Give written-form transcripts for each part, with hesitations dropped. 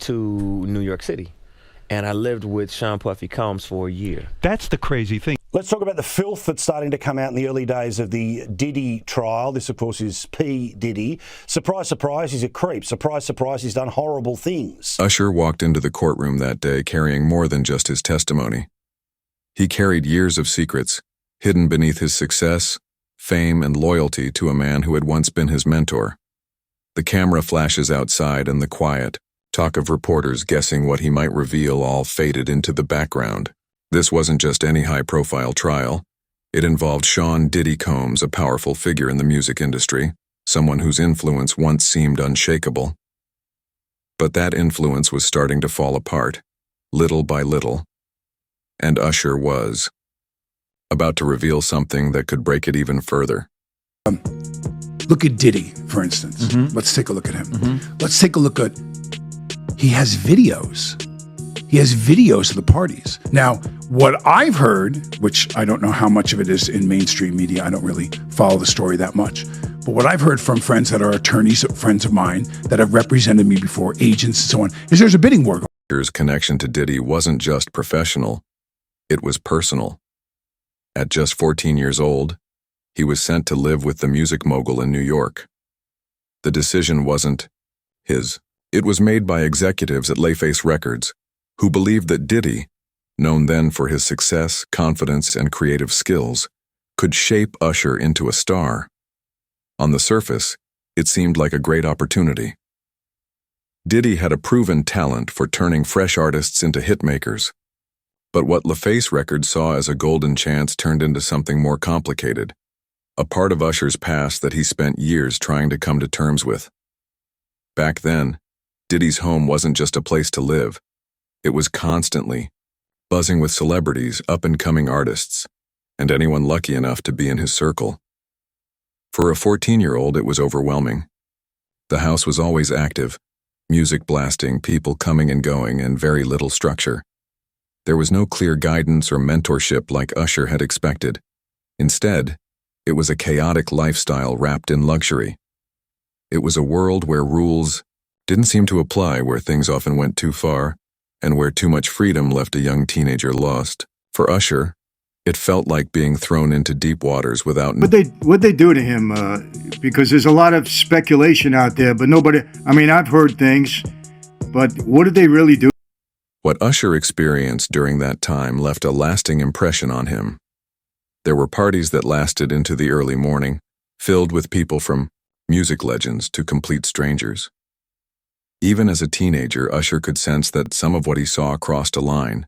to New York City, and I lived with Sean Puffy Combs for a year. That's the crazy thing. Let's talk about the filth that's starting to come out in the early days of the Diddy trial. This, of course, is P. Diddy. Surprise, surprise, he's a creep. Surprise, surprise, he's done horrible things. Usher walked into the courtroom that day carrying more than just his testimony. He carried years of secrets, hidden beneath his success, fame, and loyalty to a man who had once been his mentor. The camera flashes outside, and the quiet talk of reporters guessing what he might reveal all faded into the background. This wasn't just any high-profile trial. It involved Sean Diddy Combs, a powerful figure in the music industry, someone whose influence once seemed unshakable. But that influence was starting to fall apart, little by little. And Usher was about to reveal something that could break it even further. Look at Diddy, for instance. Let's take a look at him. Let's take a look at, he has videos. He has videos of the parties. Now, what I've heard, which I don't know how much of it is in mainstream media, I don't really follow the story that much, but what I've heard from friends that are attorneys, friends of mine that have represented me before, agents and so on, is there's a bidding war. Usher's connection to Diddy wasn't just professional, it was personal. At just 14 years old, he was sent to live with the music mogul in New York. The decision wasn't his. It was made by executives at Layface Records, who believed that Diddy, known then for his success, confidence, and creative skills, could shape Usher into a star. On the surface, it seemed like a great opportunity. Diddy had a proven talent for turning fresh artists into hitmakers. But what Layface Records saw as a golden chance turned into something more complicated, a part of Usher's past that he spent years trying to come to terms with. Back then, Diddy's home wasn't just a place to live. It was constantly buzzing with celebrities, up-and-coming artists, and anyone lucky enough to be in his circle. For a 14-year-old, it was overwhelming. The house was always active, music blasting, people coming and going, and very little structure. There was no clear guidance or mentorship like Usher had expected. Instead, it was a chaotic lifestyle wrapped in luxury. It was a world where rules didn't seem to apply, where things often went too far, and where too much freedom left a young teenager lost. For Usher, it felt like being thrown into deep waters without... What'd they do to him? Because there's a lot of speculation out there, but nobody... I mean, I've heard things, but what did they really do? What Usher experienced during that time left a lasting impression on him. There were parties that lasted into the early morning, filled with people from music legends to complete strangers. Even as a teenager, Usher could sense that some of what he saw crossed a line.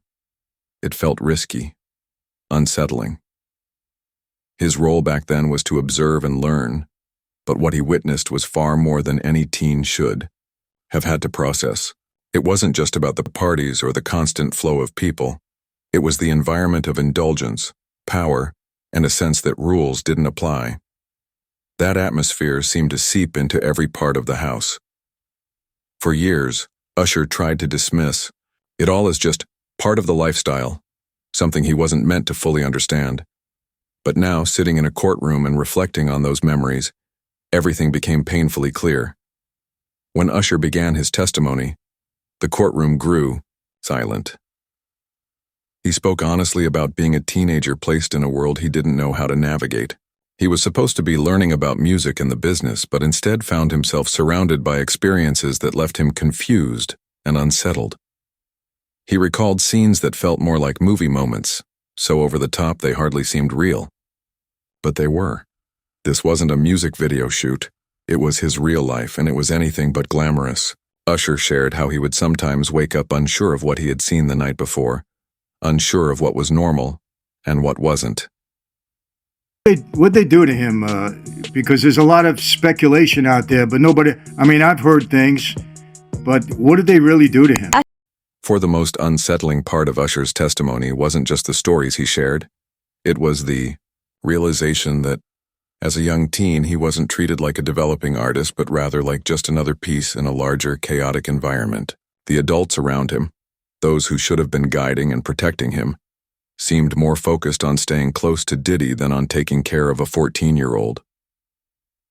It felt risky, unsettling. His role back then was to observe and learn, but what he witnessed was far more than any teen should have had to process. It wasn't just about the parties or the constant flow of people. It was the environment of indulgence, power, and a sense that rules didn't apply. That atmosphere seemed to seep into every part of the house. For years, Usher tried to dismiss it all as just part of the lifestyle, something he wasn't meant to fully understand. But now, sitting in a courtroom and reflecting on those memories, everything became painfully clear. When Usher began his testimony, the courtroom grew silent. He spoke honestly about being a teenager placed in a world he didn't know how to navigate. He was supposed to be learning about music and the business, but instead found himself surrounded by experiences that left him confused and unsettled. He recalled scenes that felt more like movie moments, so over the top they hardly seemed real. But they were. This wasn't a music video shoot. It was his real life, and it was anything but glamorous. Usher shared how he would sometimes wake up unsure of what he had seen the night before, unsure of what was normal and what wasn't. What'd they do to him? Because there's a lot of speculation out there, but nobody... I mean, I've heard things, but what did they really do to him? For the most unsettling part of Usher's testimony wasn't just the stories he shared. It was the realization that, as a young teen, he wasn't treated like a developing artist, but rather like just another piece in a larger, chaotic environment. The adults around him, those who should have been guiding and protecting him, seemed more focused on staying close to Diddy than on taking care of a 14-year-old.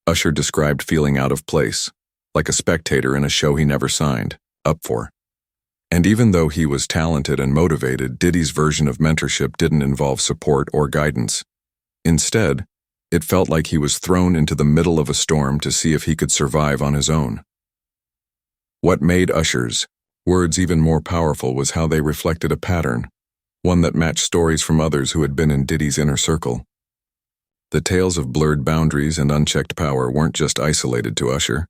Usher described feeling out of place, like a spectator in a show he never signed up for. And even though he was talented and motivated, Diddy's version of mentorship didn't involve support or guidance. Instead, it felt like he was thrown into the middle of a storm to see if he could survive on his own. What made Usher's words even more powerful was how they reflected a pattern, one that matched stories from others who had been in Diddy's inner circle. The tales of blurred boundaries and unchecked power weren't just isolated to Usher.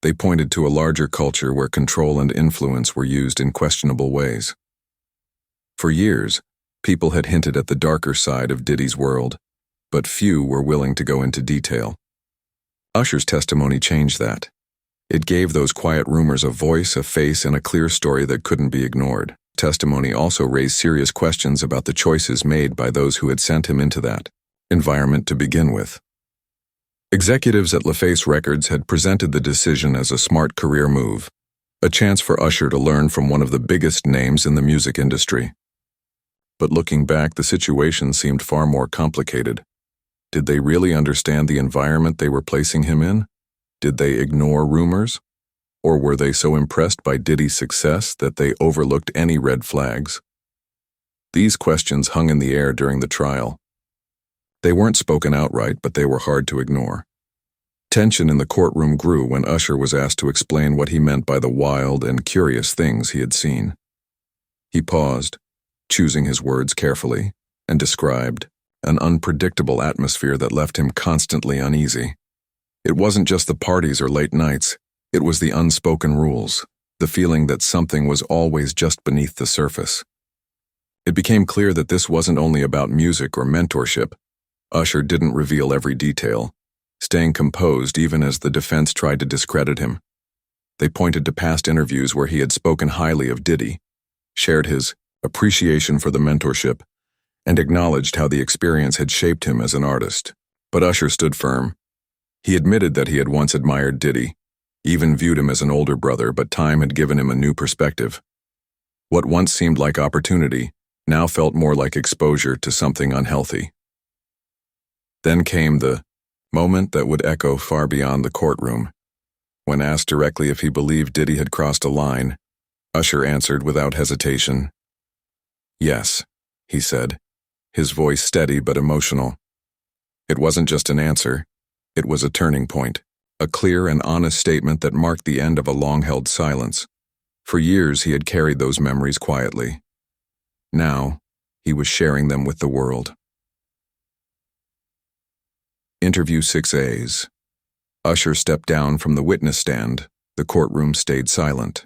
They pointed to a larger culture where control and influence were used in questionable ways. For years, people had hinted at the darker side of Diddy's world, but few were willing to go into detail. Usher's testimony changed that. It gave those quiet rumors a voice, a face, and a clear story that couldn't be ignored. Testimony also raised serious questions about the choices made by those who had sent him into that environment to begin with. Executives at LaFace Records had presented the decision as a smart career move, a chance for Usher to learn from one of the biggest names in the music industry. But looking back, the situation seemed far more complicated. Did they really understand the environment they were placing him in? Did they ignore rumors? Or were they so impressed by Diddy's success that they overlooked any red flags? These questions hung in the air during the trial. They weren't spoken outright, but they were hard to ignore. Tension in the courtroom grew when Usher was asked to explain what he meant by the wild and curious things he had seen. He paused, choosing his words carefully, and described an unpredictable atmosphere that left him constantly uneasy. It wasn't just the parties or late nights, it was the unspoken rules, the feeling that something was always just beneath the surface. It became clear that this wasn't only about music or mentorship. Usher didn't reveal every detail, staying composed even as the defense tried to discredit him. They pointed to past interviews where he had spoken highly of Diddy, shared his appreciation for the mentorship, and acknowledged how the experience had shaped him as an artist. But Usher stood firm. He admitted that he had once admired Diddy, even viewed him as an older brother, but time had given him a new perspective. What once seemed like opportunity now felt more like exposure to something unhealthy. Then came the moment that would echo far beyond the courtroom. When asked directly if he believed Diddy had crossed a line, Usher answered without hesitation. "Yes," he said, his voice steady but emotional. It wasn't just an answer, it was a turning point, a clear and honest statement that marked the end of a long-held silence. For years he had carried those memories quietly. Now, he was sharing them with the world. Interview 6A's. Usher stepped down from the witness stand. The courtroom stayed silent.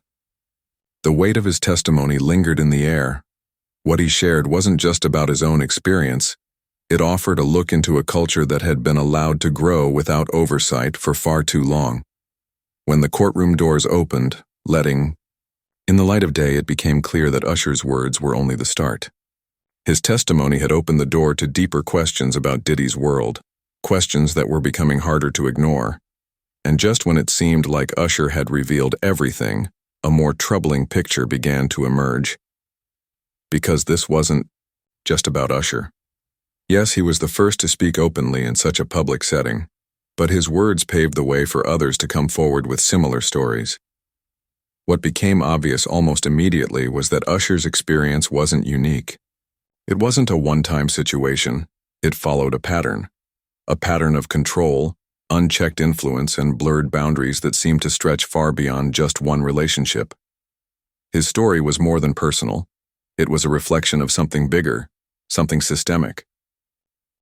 The weight of his testimony lingered in the air. What he shared wasn't just about his own experience. It offered a look into a culture that had been allowed to grow without oversight for far too long. When the courtroom doors opened, letting in the light of day, it became clear that Usher's words were only the start. His testimony had opened the door to deeper questions about Diddy's world, questions that were becoming harder to ignore. And just when it seemed like Usher had revealed everything, a more troubling picture began to emerge. Because this wasn't just about Usher. Yes, he was the first to speak openly in such a public setting, but his words paved the way for others to come forward with similar stories. What became obvious almost immediately was that Usher's experience wasn't unique. It wasn't a one-time situation. It followed a pattern of control, unchecked influence, and blurred boundaries that seemed to stretch far beyond just one relationship. His story was more than personal. It was a reflection of something bigger, something systemic.